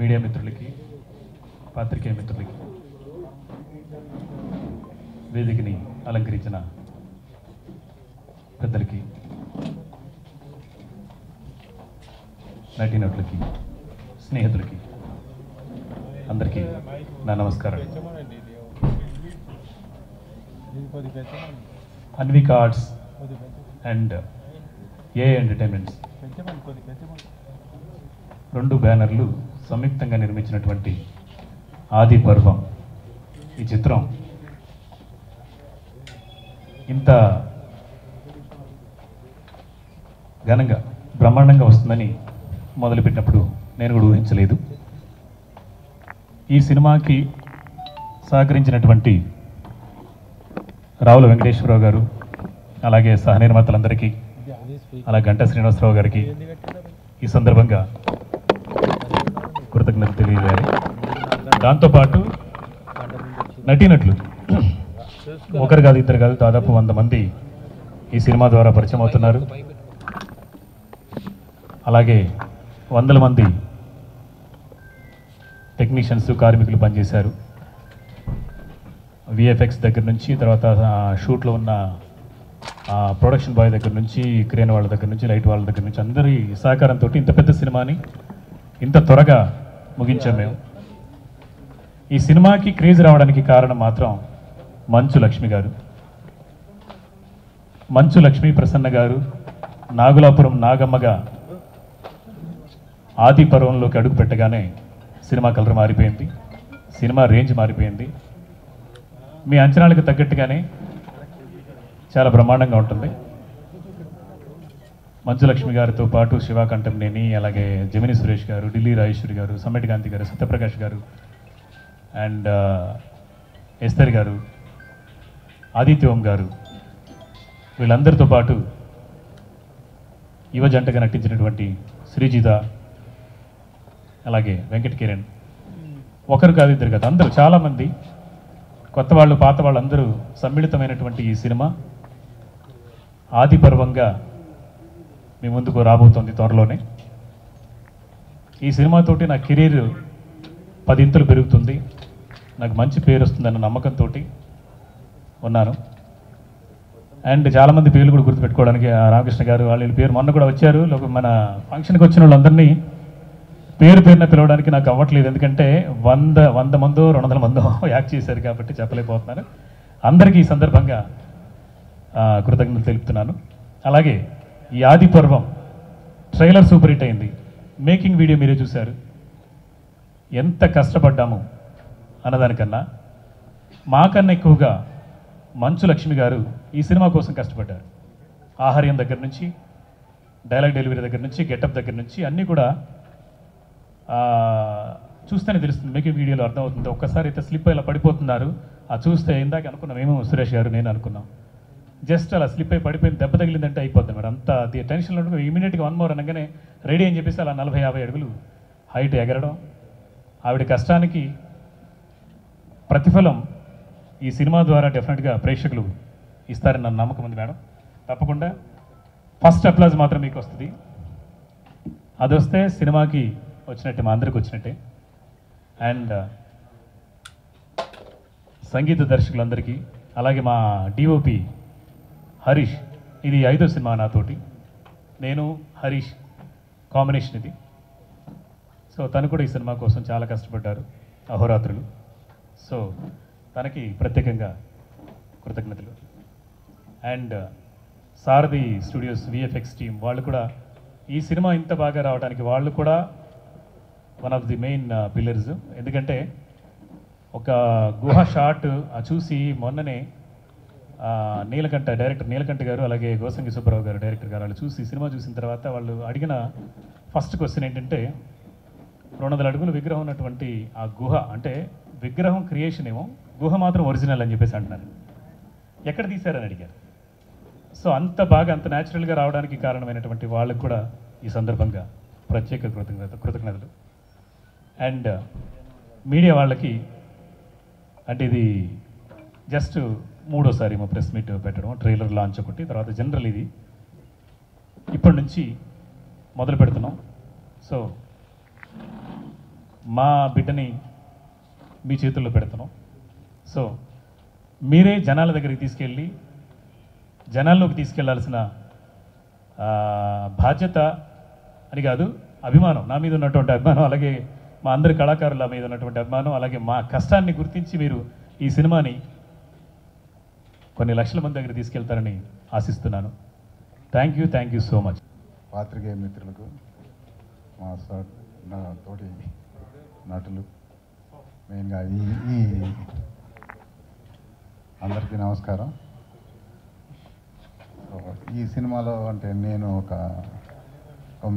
Media మిత్రులకి, పాత్రికేయ మిత్రులకి, వేదికని అలంకరించిన పెద్దలకి, నటీనటులకి, స్నేహితులకి అందరికీ నా నమస్కారం. Anvi cards and A entertainments రెండు బ్యానర్లు సంయుక్తంగా నిర్మించినటువంటి ఆది పర్వం ఈ చిత్రం ఇంత ఘనంగా బ్రహ్మాండంగా వస్తుందని మొదలుపెట్టినప్పుడు నేను కూడా ఊహించలేదు. ఈ సినిమాకి సహకరించినటువంటి రావుల వెంకటేశ్వరరావు గారు, అలాగే సహనిర్మాతలందరికీ, అలాగే గంటా శ్రీనివాసరావు గారికి ఈ సందర్భంగా కృతజ్ఞతలు తెలియజేయాలి. దాంతోపాటు నటీనటులు ఒకరు కాదు, ఇద్దరు కాదు, దాదాపు 100 మంది ఈ సినిమా ద్వారా పరిచయం అవుతున్నారు. అలాగే 100 మంది టెక్నీషియన్స్, కార్మికులు పనిచేశారు. విఎఫ్ఎక్స్ దగ్గర నుంచి, తర్వాత షూట్లో ఉన్న ప్రొడక్షన్ బాయ్ దగ్గర నుంచి, క్రేన్ వాళ్ళ దగ్గర నుంచి, లైట్ వాళ్ళ దగ్గర నుంచి అందరి సహకారంతో ఇంత పెద్ద సినిమాని ఇంత త్వరగా ముగించాం మేము. ఈ సినిమాకి క్రేజ్ రావడానికి కారణం మాత్రం మంచు లక్ష్మి గారు. మంచు లక్ష్మి ప్రసన్న గారు నాగులాపురం నాగమ్మగా ఆది పర్వంలోకి అడుగు పెట్టగానే సినిమా కలర్ మారిపోయింది, సినిమా రేంజ్ మారిపోయింది. మీ అంచనాలకు తగ్గట్టుగానే చాలా బ్రహ్మాండంగా ఉంటుంది. మంచు లక్ష్మి గారితో పాటు శివ కంఠంనేని, అలాగే జమిని సురేష్ గారు, ఢిల్లీ రాజేశ్వరి గారు, సమ్మెట్ గాంధీ గారు, సత్యప్రకాష్ గారు అండ్ ఎస్తర్ గారు, ఆదిత్య ఓం గారు, వీళ్ళందరితో పాటు యువ జంటగా నటించినటువంటి శ్రీజిత, అలాగే వెంకట్ కిరణ్, ఒకరు కాదు, ఇద్దరు కాదు, అందరూ చాలామంది కొత్త వాళ్ళు, పాత వాళ్ళు అందరూ సమ్మిళితమైనటువంటి ఈ సినిమా ఆది పర్వంగా మీ ముందుకు రాబోతోంది త్వరలోనే. ఈ సినిమాతోటి నా కెరీర్ 10 ఇంతలు పెరుగుతుంది, నాకు మంచి పేరు వస్తుందన్న నమ్మకంతో ఉన్నాను. అండ్ చాలామంది పేర్లు కూడా గుర్తుపెట్టుకోవడానికి రామకృష్ణ గారు వాళ్ళ పేరు మొన్న కూడా వచ్చారు. మన ఫంక్షన్కి వచ్చిన వాళ్ళందరినీ పేరున పిలవడానికి నాకు అవ్వట్లేదు, ఎందుకంటే 100 మందో 200 మందో యాక్ట్ చేశారు కాబట్టి చెప్పలేకపోతున్నాను. అందరికీ ఈ సందర్భంగా కృతజ్ఞతలు తెలుపుతున్నాను. అలాగే ఈ ఆది పర్వం ట్రైలర్ సూపర్ హిట్ అయింది, మేకింగ్ వీడియో మీరే చూశారు. ఎంత కష్టపడ్డాము అన్నదానికన్నా మాకన్నా ఎక్కువగా మంచు లక్ష్మి గారు ఈ సినిమా కోసం కష్టపడ్డారు. ఆహార్యం దగ్గర నుంచి, డైలాగ్ డెలివరీ దగ్గర నుంచి, గెటప్ దగ్గర నుంచి అన్నీ కూడా చూస్తేనే తెలుస్తుంది, మేకింగ్ వీడియోలో అర్థమవుతుంది. ఒక్కసారి అయితే స్లిప్ ఇలా పడిపోతున్నారు, చూస్తే ఇందాక అనుకున్నాం, మేము సురేష్ గారు నేను అనుకున్నాం, జస్ట్ అలా స్లిప్ అయి పడిపోయింది, దెబ్బ తగిలిందంటే అయిపోద్ది మేడం. అంత టెన్షన్లో ఉంటుంది. ఇమీడియట్గా 1 మోర్ అనగానే రెడీ అని చెప్పేసి అలా 40-50 అడుగులు హైట్ ఎగరడం. ఆవిడ కష్టానికి ప్రతిఫలం ఈ సినిమా ద్వారా డెఫినెట్గా ప్రేక్షకులు ఇస్తారని నా నమ్మకం ఉంది మేడం. తప్పకుండా ఫస్ట్ అప్లాజ్ మాత్రం మీకు వస్తుంది. అది వస్తే సినిమాకి వచ్చినట్టే, మా అందరికి వచ్చినట్టే. అండ్ సంగీత దర్శకులందరికీ, అలాగే మా డిఓపి హరీష్, ఇది 5వ సినిమా నాతోటి, నేను హరీష్ కాంబినేషన్ ఇది. సో తను కూడా ఈ సినిమా కోసం చాలా కష్టపడ్డారు, అహోరాత్రులు. సో తనకి ప్రత్యేకంగా కృతజ్ఞతలు. And Sarathi studios VFX team వాళ్ళు కూడా ఈ సినిమా ఇంత బాగా రావడానికి వాళ్ళు కూడా one of the main pillars. ఎందుకంటే ఒక గుహ షాట్ చూసి మొన్ననే డైరెక్టర్ నీలకంఠ గారు, అలాగే గోసంగి సుబ్బారావు గారు డైరెక్టర్ గారు వాళ్ళు చూసి సినిమా చూసిన తర్వాత వాళ్ళు అడిగిన ఫస్ట్ క్వశ్చన్ ఏంటంటే, 200 అడుగులు విగ్రహం ఉన్నటువంటి ఆ గుహ, అంటే విగ్రహం క్రియేషన్ ఏమో, గుహ మాత్రం ఒరిజినల్ అని చెప్పేసి అంటున్నారు. ఎక్కడ తీశారని అడిగారు. సో అంత బాగా, అంత న్యాచురల్గా రావడానికి కారణమైనటువంటి వాళ్ళకు కూడా ఈ సందర్భంగా ప్రత్యేక కృతజ్ఞతలు. అండ్ మీడియా వాళ్ళకి, అంటే ఇది జస్ట్ 3వసారి మా ప్రెస్ మీట్ పెట్టడం, ట్రైలర్ లాంచ్ ఒకటి, తర్వాత జనరల్ ఇది ఇప్పటి నుంచి మొదలు పెడుతున్నాం. సో మా బిడ్డని మీ చేతుల్లో పెడుతున్నాం. సో మీరే జనాల దగ్గరికి తీసుకెళ్ళి జనాల్లోకి తీసుకెళ్లాల్సిన బాధ్యత అని కాదు, అభిమానం, నా మీద ఉన్నటువంటి అభిమానం, అలాగే మా అందరి కళాకారుల మీద ఉన్నటువంటి అభిమానం, అలాగే మా కష్టాన్ని గుర్తించి మీరు ఈ సినిమాని కొన్ని లక్షల మంది దగ్గర తీసుకెళ్తారని ఆశిస్తున్నాను. Thank you so much. పాత్రికేయ మిత్రులకు, మా నా తోటి నటులు, మెయిన్గా ఈ అందరికీ నమస్కారం. ఈ సినిమాలో అంటే నేను ఒక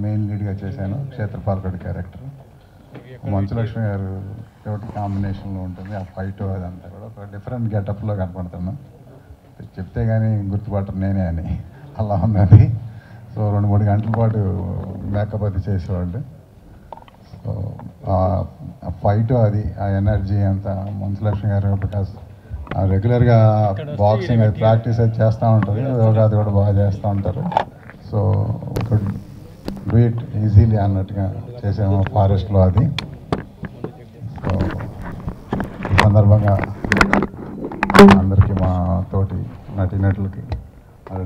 మెయిన్ లీడ్గా చేశాను, క్షేత్రపాలకుడి క్యారెక్టర్. మంచులక్ష్మి గారు తోటి కాంబినేషన్లో ఉంటుంది. ఆ ఫైట్ అదంతా కూడా ఒక డిఫరెంట్ గెటప్లో కనపడుతున్నాను. చెప్తే కానీ గుర్తుపట్టరు నేనే అని, అలా ఉన్నది. సో 2-3 గంటల పాటు మేకప్ అది చేసేవాళ్ళు. సో ఆ ఫైట్ అది ఆ ఎనర్జీ అంతా మంచులక్ష్మి గారు బికాస్ రెగ్యులర్గా బాక్సింగ్ అది ప్రాక్టీస్ అది చేస్తూ ఉంటుంది, యోగా అది కూడా బాగా చేస్తూ ఉంటారు. సో డూ ఇట్ ఈజీలీ అన్నట్టుగా చేసాము ఫారెస్ట్లో అది. సో ఈ సందర్భంగా అందరికీ, మా తోటి నటీనటులకి,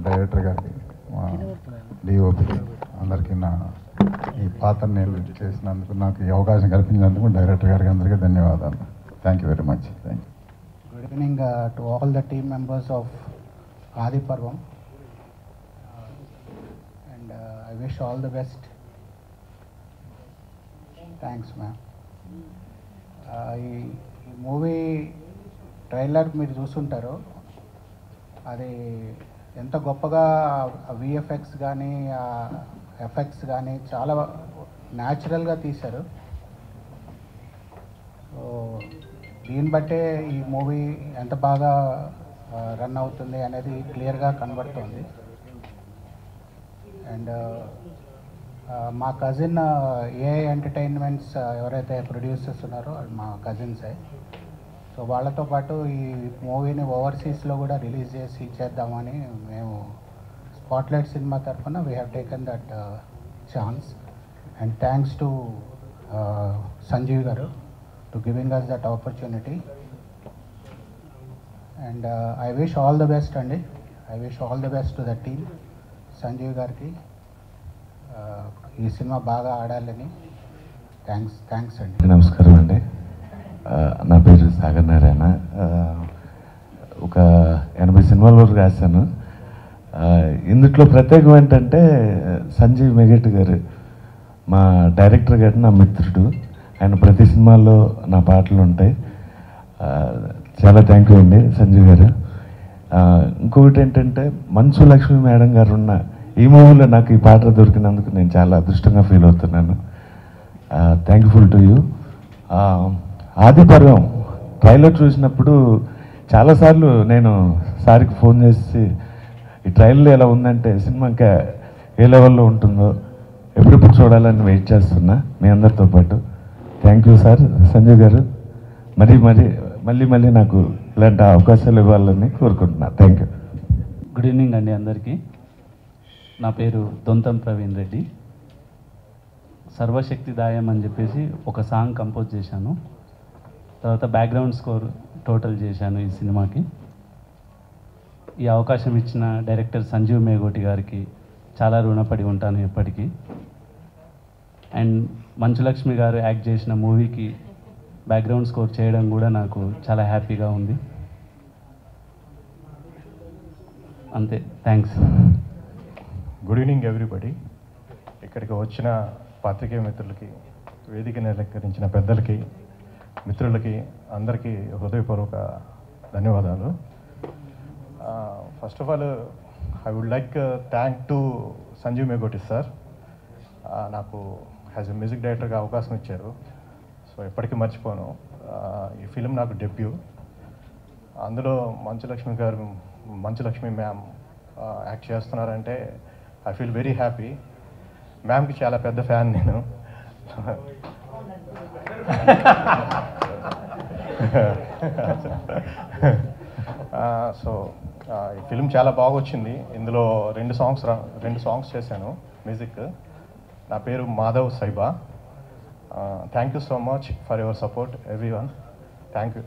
డైరెక్టర్ గారికి, మా డిఓపికి అందరికీ ఈ పాత్ర నేను చేసినందుకు, నాకు ఈ అవకాశం కల్పించినందుకు డైరెక్టర్ గారికి అందరికీ ధన్యవాదాలు. Thank you very much. Thank you. Good evening to all the team members of Adi Parvam, and I wish all the best. Thanks, ma'am. ఈ మూవీ ట్రైలర్ మీరు చూస్తుంటారు, అది ఎంత గొప్పగా విఎఫ్ఎక్స్ కానీ ఎఫెక్ట్స్ కానీ చాలా న్యాచురల్గా తీశారు. సో దీన్ని బట్టే ఈ మూవీ ఎంత బాగా రన్ అవుతుంది అనేది క్లియర్గా కనబడుతుంది. అండ్ మా కజిన్ ఏఐ ఎంటర్టైన్మెంట్స్ ఎవరైతే ప్రొడ్యూసర్స్ ఉన్నారో మా కజిన్సే. సో వాళ్ళతో పాటు ఈ మూవీని ఓవర్సీస్లో కూడా రిలీజ్ చేద్దామని మేము స్పాట్లైట్ సినిమా తరఫున we have taken that chance. And thanks to Sanjeev గారు to giving us that opportunity, and I wish all the best andi. I wish all the best to the team. Sanjeev gariki ee cinema baga aadalani. Thanks andi. నమస్కారం అండి. నా పేరు సాగర్ నారాయణ. ఒక 80 సినిమాల వరకు రాశాను. ఇందులో ప్రత్యేకం ఏంటంటే సంజీవ్ మెగట్ గారు మా డైరెక్టర్ గారు నా మిత్రుడు. ఆయన ప్రతి సినిమాల్లో నా పాటలు ఉంటాయి. చాలా థ్యాంక్ యూ అండి సంజీవ్ గారు. ఇంకొకటి ఏంటంటే మంచు లక్ష్మి మేడం గారు ఉన్న ఈ మూవీలో నాకు ఈ పాట దొరికినందుకు నేను చాలా అదృష్టంగా ఫీల్ అవుతున్నాను. Thankful to you. ఆది పర్వం ట్రైలర్ చూసినప్పుడు చాలాసార్లు నేను సార్కి ఫోన్ చేసి ఈ ట్రైలర్ ఎలా ఉందంటే సినిమా ఇంకా ఏ లెవెల్లో ఉంటుందో ఎప్పుడెప్పుడు చూడాలని వెయిట్ చేస్తున్నా మీ అందరితో పాటు. Thank you sir. సంజయ్ గారు మళ్ళీ నాకు ఇలాంటి అవకాశాలు ఇవ్వాలని కోరుకుంటున్నా. Thank you. గుడ్ ఈవినింగ్ అండి అందరికీ. నా పేరు దొంతం ప్రవీణ్ రెడ్డి. సర్వశక్తిదాయం అని చెప్పేసి ఒక సాంగ్ కంపోజ్ చేశాను. తర్వాత బ్యాక్గ్రౌండ్ స్కోర్ టోటల్ చేశాను ఈ సినిమాకి. ఈ అవకాశం ఇచ్చిన డైరెక్టర్ సంజీవ్ మేగోటి గారికి చాలా రుణపడి ఉంటాను ఎప్పటికీ. అండ్ మంచులక్ష్మి గారు యాక్ట్ చేసిన మూవీకి బ్యాక్గ్రౌండ్ స్కోర్ చేయడం కూడా నాకు చాలా హ్యాపీగా ఉంది. అంతే, థ్యాంక్స్. Good evening everybody. ఇక్కడికి వచ్చిన పాత్రికేయ మిత్రులకి, వేదికని అలంకరించిన పెద్దలకి, మిత్రులకి అందరికీ హృదయపూర్వక ధన్యవాదాలు. First of all I would like thank to Sanjeev Megoti sir. నాకు యాజ్ ఎ మ్యూజిక్ డైరెక్టర్గా అవకాశం ఇచ్చారు. సో ఎప్పటికీ మర్చిపోను. ఈ ఫిలిం నాకు డెబ్యూ. అందులో మంచులక్ష్మి మ్యామ్ యాక్ట్ చేస్తున్నారంటే ఐ ఫీల్ వెరీ హ్యాపీ. మ్యామ్కి చాలా పెద్ద ఫ్యాన్ నేను. సో ఈ ఫిలిం చాలా బాగా వచ్చింది. ఇందులో రెండు సాంగ్స్ చేశాను మ్యూజిక్. నా పేరు Madhav Saiba. Thank you so much for your support everyone. Thank you.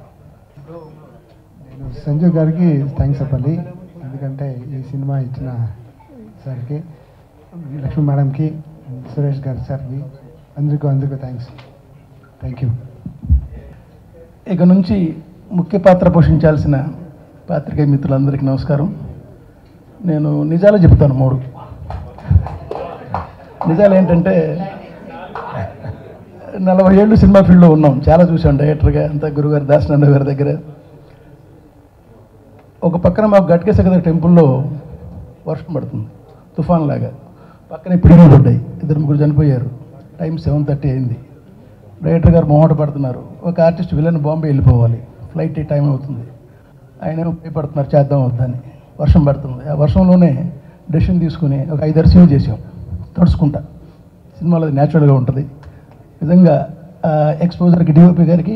నేను సంజీవ్ గారికి థ్యాంక్స్ చెప్పాలి, ఎందుకంటే ఈ సినిమా ఇచ్చిన సార్కి, లక్ష్మీ మేడంకి, సురేష్ గారి సార్కి, అందరికీ థ్యాంక్ యూ. ఇక నుంచి ముఖ్య పాత్ర పోషించాల్సిన పాత్రికేయ మిత్రులందరికీ నమస్కారం. నేను నిజాలు చెప్తాను 3 నిజాలు. ఏంటంటే 40 ఏళ్ళు సినిమా ఫీల్డ్లో ఉన్నాం, చాలా చూసాం డైరెక్టర్గా అంతా, గురుగారు దాసనారాయణ గారి దగ్గర. ఒక పక్కన మాకు గట్కేశ్వర కదా టెంపుల్లో వర్షం పడుతుంది తుఫాన్ లాగా, పక్కన పిడుగులు పడ్డాయి, 2-3 చనిపోయారు. టైం 7:30 అయింది. డైరెక్టర్ గారు మొహమాట పడుతున్నారు, ఒక ఆర్టిస్ట్ విలన్ బాంబే వెళ్ళిపోవాలి, ఫ్లైట్ టైం అవుతుంది, ఆయన భయపడుతున్నారు చేద్దాం వద్దని. వర్షం పడుతుంది, ఆ వర్షంలోనే డెసిషన్ తీసుకుని ఒక 5-6 సీన్లు చేసాం తడుచుకుంటా. సినిమాలో అది న్యాచురల్గా ఉంటుంది. నిజంగా ఎక్స్పోజర్కి, డిఓపి గారికి,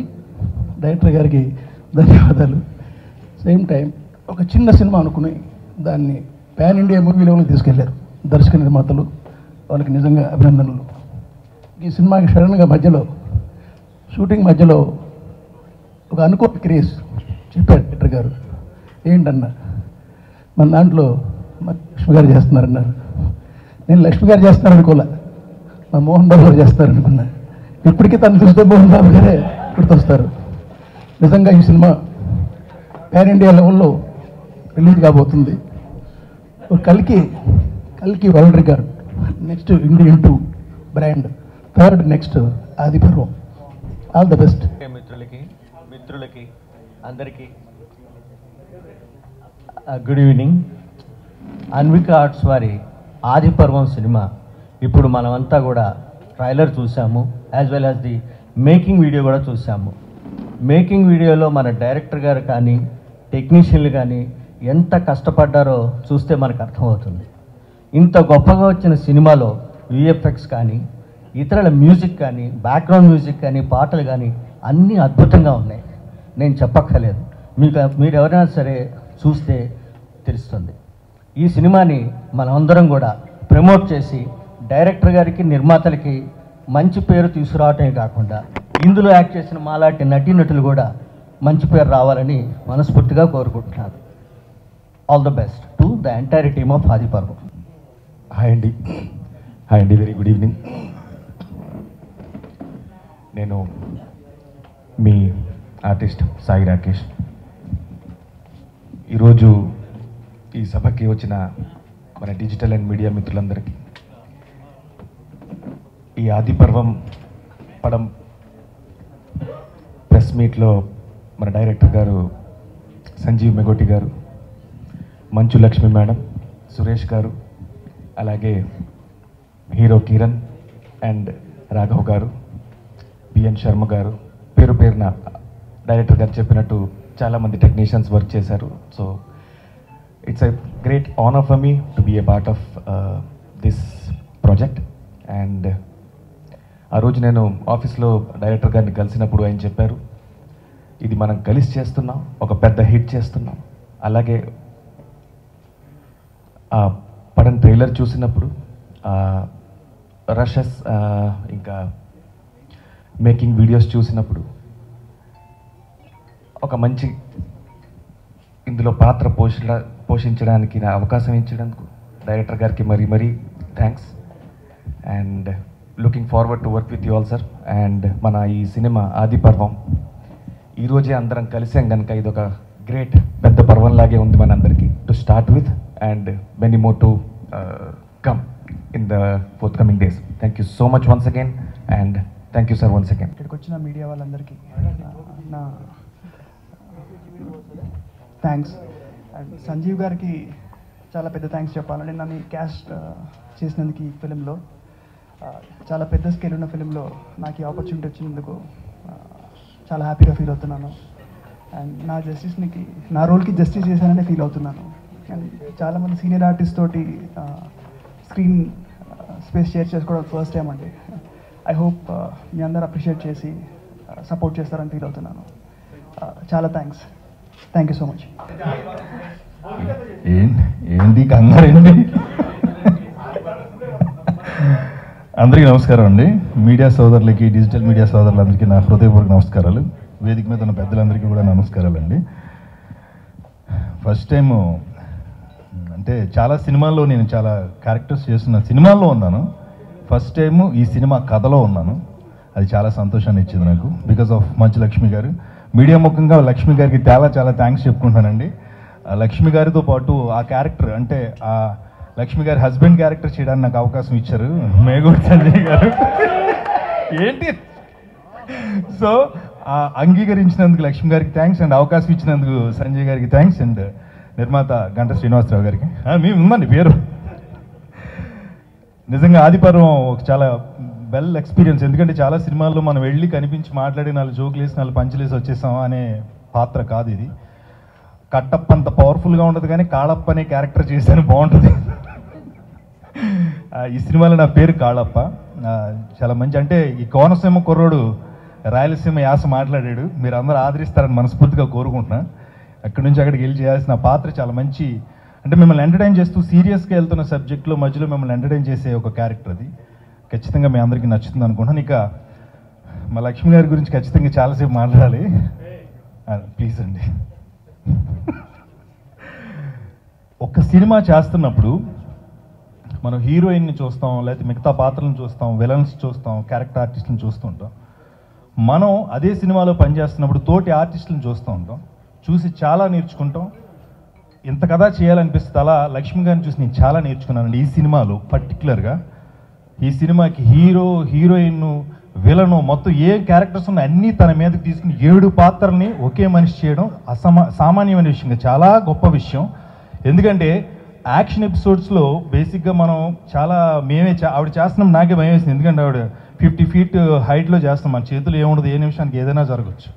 డైరెక్టర్ గారికి ధన్యవాదాలు. సేమ్ టైం ఒక చిన్న సినిమా అనుకుని దాన్ని పాన్ ఇండియా మూవీ లెవెల్కి తీసుకెళ్లారు దర్శక నిర్మాతలు, వాళ్ళకి నిజంగా అభినందనలు. ఈ సినిమాకి సడన్గా మధ్యలో, షూటింగ్ మధ్యలో ఒక అనుకోని క్రేజ్ చెప్పారు డైరెక్టర్ గారు. ఏంటన్నా, మన దాంట్లో లక్ష్మి గారు చేస్తున్నారన్నారు. నేను లక్ష్మి గారు చేస్తున్నారు అనుకోలే, మా మోహన్ బాబు గారు చేస్తున్నారు అనుకున్నా. ఇప్పటికీ తను చూస్తే మోహన్ బాబు గారే గుర్తొస్తారు. నిజంగా ఈ సినిమా పాన్ ఇండియా లెవెల్లో రిలీజ్ కాబోతుంది. కల్కి world record, next Indian 2 brand, third next Adiparvam. All the best. మిత్రులకి అందరికీ గుడ్ ఈవినింగ్. అన్విక ఆర్ట్స్ వారి ఆదిపర్వం సినిమా ఇప్పుడు మనమంతా కూడా ట్రైలర్ చూసాము, as well as the making video కూడా చూసాము. మేకింగ్ వీడియోలో మన డైరెక్టర్ గారు కానీ, టెక్నీషియన్లు కానీ ఎంత కష్టపడ్డారో చూస్తే మనకు అర్థమవుతుంది. ఇంత గొప్పగా వచ్చిన సినిమాలో విఎఫ్ఎక్స్ కానీ, ఇతరుల మ్యూజిక్ కానీ, బ్యాక్గ్రౌండ్ మ్యూజిక్ కానీ, పాటలు కానీ అన్నీ అద్భుతంగా ఉన్నాయి. నేను చెప్పక్కర్లేదు, మీరు ఎవరైనా సరే చూస్తే తెలుస్తుంది. ఈ సినిమాని మనమందరం కూడా ప్రమోట్ చేసి డైరెక్టర్ గారికి, నిర్మాతలకి మంచి పేరు తీసుకురావటమే కాకుండా ఇందులో యాక్ట్ చేసిన మాలాంటి నటీనటులు కూడా మంచి పేరు రావాలని మనస్ఫూర్తిగా కోరుకుంటున్నాను. All the best to the entire team of Adiparvam. Hi అండి, వెరీ గుడ్ ఈవినింగ్. నేను మీ ఆర్టిస్ట్ సాయి రాకేష్. ఈరోజు ఈ సభకి వచ్చిన మన డిజిటల్ అండ్ మీడియా మిత్రులందరికీ, ఈ ఆదిపర్వం పడం ప్రెస్ మీట్లో మన డైరెక్టర్ గారు సంజీవ్ మెగోటి గారు, మంచు లక్ష్మి మేడం, సురేష్ గారు, అలాగే హీరో కిరణ్ అండ్ రాఘవ్ గారు, బిఎన్ శర్మ గారు, పేరు పేరున డైరెక్టర్ గారు చెప్పినట్టు చాలామంది టెక్నీషియన్స్ వర్క్ చేశారు. So it's a great honour for me to be a part of this project. And ఆ రోజు నేను ఆఫీస్లో డైరెక్టర్ గారిని కలిసినప్పుడు ఆయన చెప్పారు, ఇది మనం కలిసి చేస్తున్నాం, ఒక పెద్ద హిట్ చేస్తున్నాం. అలాగే ఆ పడని ట్రైలర్ చూసినప్పుడు, రషెస్ ఇంకా మేకింగ్ వీడియోస్ చూసినప్పుడు ఒక మంచి ఇందులో పాత్ర పోషించడానికి నా అవకాశం ఇచ్చినందుకు డైరెక్టర్ గారికి మరీ thanks. And looking forward to work with you all sir. And మన ఈ సినిమా ఆదిపర్వం ఈరోజే అందరం కలిసాం కనుక ఇది ఒక గ్రేట్ పెద్ద పర్వంలాగే ఉంది మనందరికీ to start with, and many more to come in the fourth coming days. Thank you so much once again, and thank you sir once again. ఇక్కడికి వచ్చిన మీడియా వాళ్ళందరికీ నా థ్యాంక్స్. అండ్ సంజీవ్ గారికి చాలా పెద్ద థ్యాంక్స్ చెప్పాలంటే, నన్ను క్యాస్ట్ చేసినందుకు ఈ ఫిలింలో, చాలా పెద్ద స్కేల్ ఉన్న ఫిలింలో నాకు ఈ ఆపర్చునిటీ వచ్చినందుకు చాలా హ్యాపీగా ఫీల్ అవుతున్నాను. అండ్ నా రోల్కి జస్టిస్ చేశాననే ఫీల్ అవుతున్నాను. అండ్ చాలామంది సీనియర్ ఆర్టిస్ట్ తోటి స్క్రీన్ స్పేస్ షేర్ చేసుకోవడం ఫస్ట్ టైం అండి. ఐ హోప్ మీ అందరూ అప్రిషియేట్ చేసి సపోర్ట్ చేస్తారని ఫీల్ అవుతున్నాను. చాలా థ్యాంక్స్ యూ సో మచ్. ఏంటి కంగారు ఏంటి? అందరికీ నమస్కారం అండి. మీడియా సోదరులకి, డిజిటల్ మీడియా సోదరులందరికీ నా హృదయపూర్వక నమస్కారాలు. వేదిక మీద ఉన్న పెద్దలందరికీ కూడా నమస్కారాలండి. ఫస్ట్ టైం అంటే చాలా సినిమాల్లో నేను చాలా క్యారెక్టర్స్ చేస్తున్న సినిమాల్లో ఉన్నాను. ఫస్ట్ టైము ఈ సినిమా కథలో ఉన్నాను. అది చాలా సంతోషాన్ని ఇచ్చింది నాకు, బికాస్ ఆఫ్ మంచు లక్ష్మి గారు. మీడియా ముఖంగా లక్ష్మి గారికి చాలా థ్యాంక్స్ చెప్పుకుంటానండి. లక్ష్మి గారితో పాటు ఆ క్యారెక్టర్ అంటే ఆ లక్ష్మి గారి హస్బెండ్ క్యారెక్టర్ చేయడానికి నాకు అవకాశం ఇచ్చారు మేగోటి సంజయ్ గారు. ఏంటి సో అంగీకరించినందుకు లక్ష్మి గారికి థ్యాంక్స్, అండ్ అవకాశం ఇచ్చినందుకు సంజయ్ గారికి థ్యాంక్స్, అండ్ నిర్మాత గంట శ్రీనివాసరావు గారికి. మేము ఉందండి పేరు. నిజంగా ఆదిపర్వం ఒక చాలా వెల్ ఎక్స్పీరియన్స్. ఎందుకంటే చాలా సినిమాల్లో మనం వెళ్ళి కనిపించి మాట్లాడి 4 జోకులు వేసి 4 పంచులేసి వచ్చేసాం అనే పాత్ర కాదు ఇది. కట్టప్ప అంత పవర్ఫుల్గా ఉండదు, కానీ కాళప్ప అనే క్యారెక్టర్ చేశాను, బాగుంటుంది. ఈ సినిమాలో నా పేరు కాళప్ప. చాలా మంచి, అంటే ఈ కోనసీమ కుర్రోడు రాయలసీమ యాస మాట్లాడాడు. మీరు అందరూ ఆదరిస్తారని మనస్ఫూర్తిగా కోరుకుంటున్నా. అక్కడి నుంచి అక్కడికి వెళ్ళి చేయాల్సిన పాత్ర చాలా మంచి, అంటే మిమ్మల్ని ఎంటర్టైన్ చేస్తూ సీరియస్గా వెళ్తున్న సబ్జెక్ట్లో మధ్యలో మిమ్మల్ని ఎంటర్టైన్ చేసే ఒక క్యారెక్టర్ అది. ఖచ్చితంగా మీ అందరికీ నచ్చుతుంది అనుకుంటున్నాను. ఇక మా లక్ష్మి గారి గురించి ఖచ్చితంగా చాలాసేపు మాట్లాడాలి, ప్లీజ్ అండి. ఒక సినిమా చేస్తున్నప్పుడు మనం హీరోయిన్ని చూస్తాం, లేకపోతే మిగతా పాత్రలను చూస్తాం, విలన్స్ చూస్తాం, క్యారెక్టర్ ఆర్టిస్టులను చూస్తుంటాం. మనం అదే సినిమాలో పనిచేస్తున్నప్పుడు తోటి ఆర్టిస్టులను చూస్తూ ఉంటాం, చూసి చాలా నేర్చుకుంటాం. ఇంత కథ చేయాలనిపిస్తుంది. అలా లక్ష్మి గారిని చూసి నేను చాలా నేర్చుకున్నానండి ఈ సినిమాలో. పర్టికులర్గా ఈ సినిమాకి హీరో, హీరోయిన్, విలను మొత్తం ఏ క్యారెక్టర్స్ ఉన్నాయి అన్నీ తన మీదకి తీసుకుని 7 పాత్రల్ని ఒకే మనిషి చేయడం సామాన్యమైన విషయంగా చాలా గొప్ప విషయం. ఎందుకంటే యాక్షన్ ఎపిసోడ్స్లో బేసిక్గా మనం చాలా ఆవిడ చేస్తున్నాం, నాకే భయం వేసింది. ఎందుకంటే ఆవిడ 50 feet హైట్లో చేస్తాం, మన చేతులు ఏముండదు, ఏ నిమిషానికి ఏదైనా జరగచ్చు.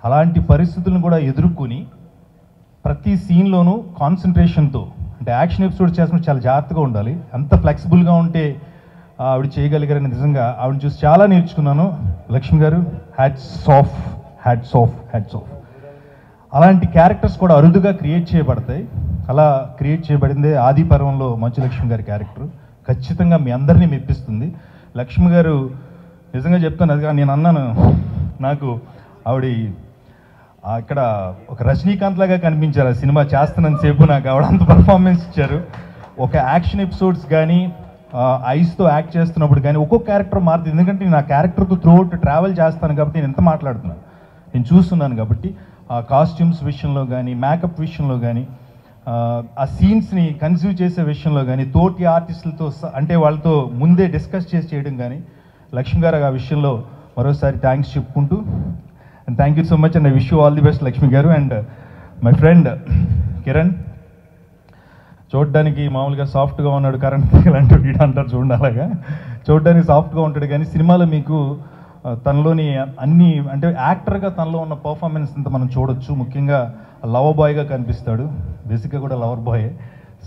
అలాంటి పరిస్థితులను కూడా ఎదుర్కొని ప్రతి సీన్లోనూ కాన్సన్ట్రేషన్తో, అంటే యాక్షన్ ఎపిసోడ్ చేస్తున్నప్పుడు చాలా జాగ్రత్తగా ఉండాలి. అంత ఫ్లెక్సిబుల్గా ఉంటే ఆవిడ చేయగలిగారని నిజంగా ఆవిడని చూసి చాలా నేర్చుకున్నాను. లక్ష్మి గారు హ్యాట్స్ ఆఫ్. అలాంటి క్యారెక్టర్స్ కూడా అరుదుగా క్రియేట్ చేయబడతాయి. అలా క్రియేట్ చేయబడిందే ఆది పర్వంలో మంచు లక్ష్మి గారి క్యారెక్టర్. ఖచ్చితంగా మీ అందరినీ మెప్పిస్తుంది. లక్ష్మి గారు నిజంగా చెప్తాను, అది నేను అన్నాను, నాకు ఆవిడ ఇక్కడ ఒక రజనీకాంత్ లాగా కనిపించారు ఆ సినిమా చేస్తున్నంతసేపు. నాకు ఆవిడ అంత పర్ఫార్మెన్స్ ఇచ్చారు. ఒక యాక్షన్ ఎపిసోడ్స్ కానీ ఐస్తో యాక్ట్ చేస్తున్నప్పుడు కానీ ఒక్కొక్క క్యారెక్టర్ మారుతుంది. ఎందుకంటే నేను ఆ క్యారెక్టర్తో త్రూఅవుట్ ట్రావెల్ చేస్తాను కాబట్టి నేను ఎంత మాట్లాడుతున్నాను, నేను చూస్తున్నాను కాబట్టి. ఆ కాస్ట్యూమ్స్ విషయంలో కానీ, మేకప్ విషయంలో కానీ, ఆ సీన్స్ని కన్సీవ్ చేసే విషయంలో కానీ, తోటి ఆర్టిస్టులతో అంటే వాళ్ళతో ముందే డిస్కస్ చేసి చేయడం కానీ, లక్ష్మి గారు ఆ విషయంలో మరోసారి థ్యాంక్స్ చెప్పుకుంటూ, and thank you so much, and I wish you all the best Lakshmi garu. And my friend Kiran చూడడానికి మామూలుగా సాఫ్ట్గా ఉన్నాడు, కరెంట్ ఇలాంటి వీడు అంటారు చూడండి, అలాగా చూడడానికి సాఫ్ట్గా ఉంటాడు. కానీ సినిమాలో మీకు తనలోని అన్ని, అంటే యాక్టర్గా తనలో ఉన్న పర్ఫార్మెన్స్ అంతా మనం చూడొచ్చు. ముఖ్యంగా లవర్ బాయ్గా కనిపిస్తాడు, బేసిక్గా కూడా లవర్ బాయే.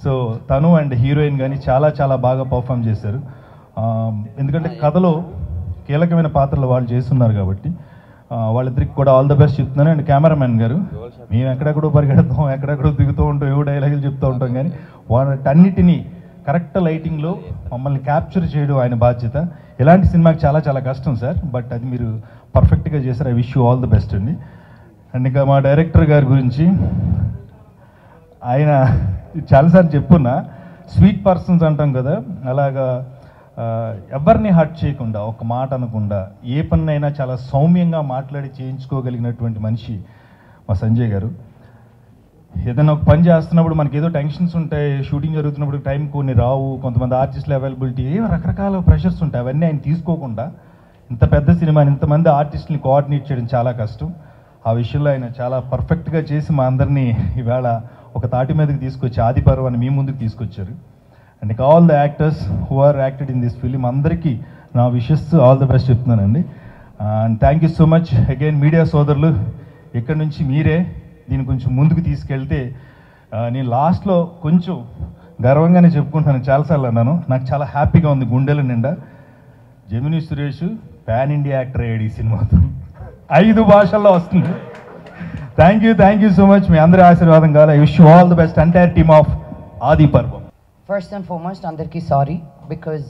సో తను అండ్ హీరోయిన్ కానీ చాలా బాగా పర్ఫామ్ చేశారు. ఎందుకంటే కథలో కీలకమైన పాత్రలు వాళ్ళు చేస్తున్నారు కాబట్టి వాళ్ళిద్దరికి కూడా ఆల్ ద బెస్ట్ చెప్తున్నాను. అండ్ కెమెరామెన్ గారు, మేము ఎక్కడెక్కడో పరిగెడతాం, ఎక్కడెక్కడో దిగుతూ ఉంటాం, ఏవో డైలాగులు చెప్తూ ఉంటాం, కానీ వాటన్నిటినీ కరెక్ట్ లైటింగ్లో మమ్మల్ని క్యాప్చర్ చేయడం ఆయన బాధ్యత. ఇలాంటి సినిమాకి చాలా కష్టం సార్, బట్ అది మీరు పర్ఫెక్ట్గా చేశారు. I wish you all the best అండి. అండ్ ఇంకా మా డైరెక్టర్ గారి గురించి, ఆయన చాలాసార్లు చెప్పున్నా, స్వీట్ పర్సన్స్ అంటాం కదా, అలాగా ఎవరిని హర్ట్ చేయకుండా, ఒక మాట అనకుండా, ఏ పన్నైనా చాలా సౌమ్యంగా మాట్లాడి చేయించుకోగలిగినటువంటి మనిషి మా సంజయ్ గారు. ఏదైనా ఒక పని చేస్తున్నప్పుడు మనకి ఏదో టెన్షన్స్ ఉంటాయి, షూటింగ్ జరుగుతున్నప్పుడు టైం కొన్ని రావు, కొంతమంది ఆర్టిస్టుల అవైలబిలిటీ, రకరకాల ప్రెషర్స్ ఉంటాయి. అవన్నీ ఆయన తీసుకోకుండా ఇంత పెద్ద సినిమాని ఇంతమంది ఆర్టిస్టుని కోఆర్డినేట్ చేయడం చాలా కష్టం. ఆ విషయంలో ఆయన చాలా పర్ఫెక్ట్గా చేసి మా అందరినీ ఈవేళ ఒక తాటి మీదకి తీసుకొచ్చి ఆది పర్వాన్ని మీ ముందుకు తీసుకొచ్చారు. And all the actors who are acted in this film అందరికీ నా విషెస్ ఆల్ ద బెస్ట్ చెప్తున్నానండి. And thank you so much again media సోదరులు. ఇక్కడ నుంచి మీరే దీన్ని కొంచెం ముందుకు తీసుకెళ్తే, నేను లాస్ట్లో కొంచెం గర్వంగానే చెప్పుకుంటున్నాను, చాలాసార్లు అన్నాను, నాకు చాలా హ్యాపీగా ఉంది గుండెల నిండా. Gemini Suresh pan India actor అయ్యాడు ఈ సినిమాతో, 5 భాషల్లో వస్తుంది. Thank you so much. మీ అందరి ఆశీర్వాదం కావాలి. I wish you all the best entire team of Adi Parvam. First and foremost అందరికీ సారీ, బికాజ్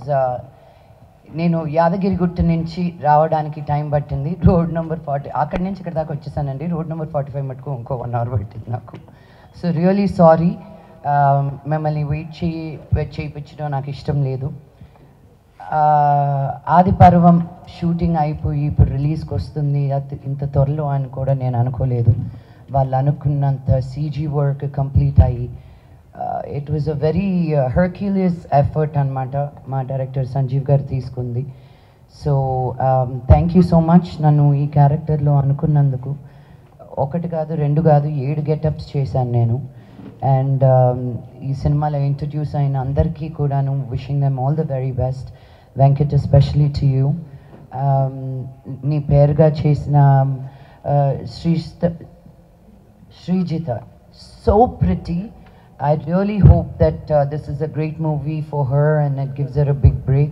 నేను యాదగిరిగుట్ట నుంచి రావడానికి టైం పట్టింది. రోడ్ నెంబర్ 40 అక్కడి నుంచి ఇక్కడ దాకా వచ్చేసానండి. రోడ్ నెంబర్ 45 మటుకు ఇంకో 1 hour పట్టింది నాకు. సో రియలీ సారీ, మిమ్మల్ని వెయిట్ చేయించడం నాకు ఇష్టం లేదు. ఆది పర్వం షూటింగ్ అయిపోయి ఇప్పుడు రిలీజ్కి వస్తుంది ఇంత త్వరలో అని కూడా నేను అనుకోలేదు. వాళ్ళు అనుకున్నంత సీజీ వర్క్ కంప్లీట్ అయ్యి it was a very herculean effort అనమాట మా డైరెక్టర్ సంజీవ్ గారు తీసుకుంది. So thank you so much నన్ను ఈ క్యారెక్టర్లో అనుకున్నందుకు. 1 కాదు 2 కాదు 7 గెటప్స్ చేశాను నేను. అండ్ ఈ సినిమాలో ఇంట్రడ్యూస్ అయిన అందరికీ కూడాను wishing them all the very best. Venkat especially to you. నీ పేరుగా చేసిన Srijita, so pretty. I really hope that this is a great movie for her and it gives her a big break.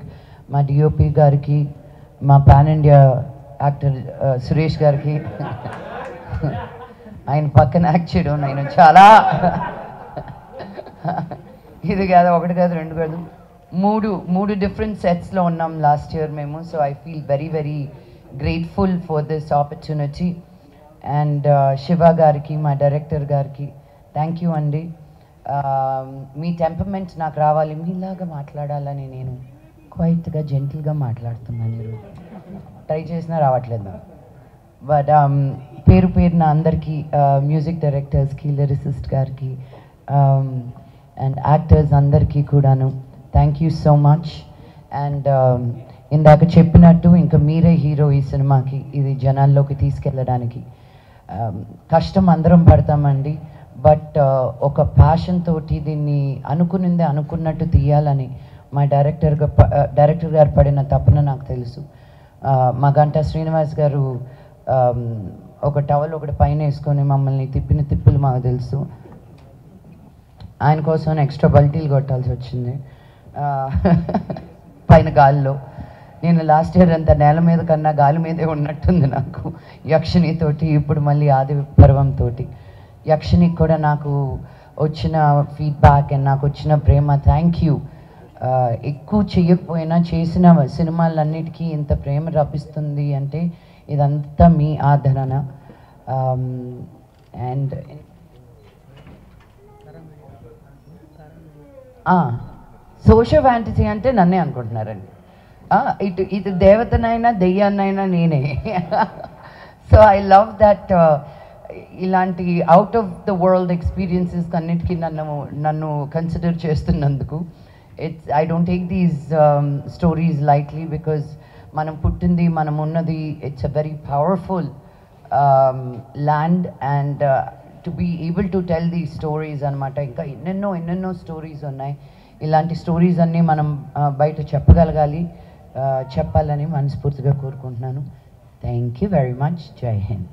మా DOP గారికి, మా pan India actor Suresh గారికి, ఆయన పక్కన act చేయడం నేను చాలా ఇది కాదు 1 కాదు 2 కాదు 3 డిఫరెంట్ సెట్స్లో ఉన్నాం లాస్ట్ ఇయర్ మేము. So I feel very very grateful for this opportunity. And Shiva గారికి, మా డైరెక్టర్ గారికి థ్యాంక్ యూ అండి. మీ టెంపర్మెంట్ నాకు రావాలి, మీలాగా మాట్లాడాలని నేను క్వైట్గా జెంటిల్గా మాట్లాడుతున్నాను. మీరు ట్రై చేసినా రావట్లేదు. బట్ పేరున అందరికీ, మ్యూజిక్ డైరెక్టర్స్కి, లిరిసిస్ట్ గారికి అండ్ యాక్టర్స్ అందరికీ కూడాను thank you so much. And ఇందాక చెప్పినట్టు ఇంకా మీరే హీరో ఈ సినిమాకి, ఇది జనాల్లోకి తీసుకెళ్ళడానికి. కష్టం అందరం పడతామండి, బట్ ఒక ప్యాషన్ తోటి దీన్ని అనుకునిందే అనుకున్నట్టు తీయాలని మా డైరెక్టర్ గారు పడిన తపన నాకు తెలుసు. మా గంటా శ్రీనివాస్ గారు ఒక టవల్ ఒకటి పైన వేసుకొని మమ్మల్ని తిప్పిన తిప్పులు మాకు తెలుసు. ఆయన కోసం ఎక్స్ట్రా బల్టీలు కొట్టాల్సి వచ్చింది పైన గాలిలో. నేను లాస్ట్ ఇయర్ అంతా నేల మీద కన్నా గాలి మీదే ఉన్నట్టుంది నాకు యక్షినితోటి, ఇప్పుడు మళ్ళీ ఆది పర్వంతో. యక్షినికి కూడా నాకు వచ్చిన ఫీడ్బ్యాక్ అండ్ నాకు వచ్చిన ప్రేమ, థ్యాంక్ యూ. ఎక్కువ చేయకపోయినా చేసిన సినిమాలన్నిటికీ ఇంత ప్రేమ రప్పిస్తుంది అంటే ఇదంతా మీ ఆదరణ. అండ్ సోషల్ ఫ్యాంటసీ అంటే నన్నే అనుకుంటున్నారండి. ఇటు దేవతనైనా దెయ్యాన్నైనా నేనే. So I love that. ఇలాంటి out of the world experiences అన్నిటికీ నన్ను కన్సిడర్ చేస్తున్నందుకు I don't take these stories lightly, because మనం పుట్టింది, మనం ఉన్నది, it's a very powerful land, and to be able to tell these stories అనమాట. ఇంకా ఎన్నెన్నో స్టోరీస్ ఉన్నాయి. ఇలాంటి స్టోరీస్ అన్నీ మనం బయట చెప్పగలగాలి, చెప్పాలని మనస్ఫూర్తిగా కోరుకుంటున్నాను. Thank you very much. జై హింద్.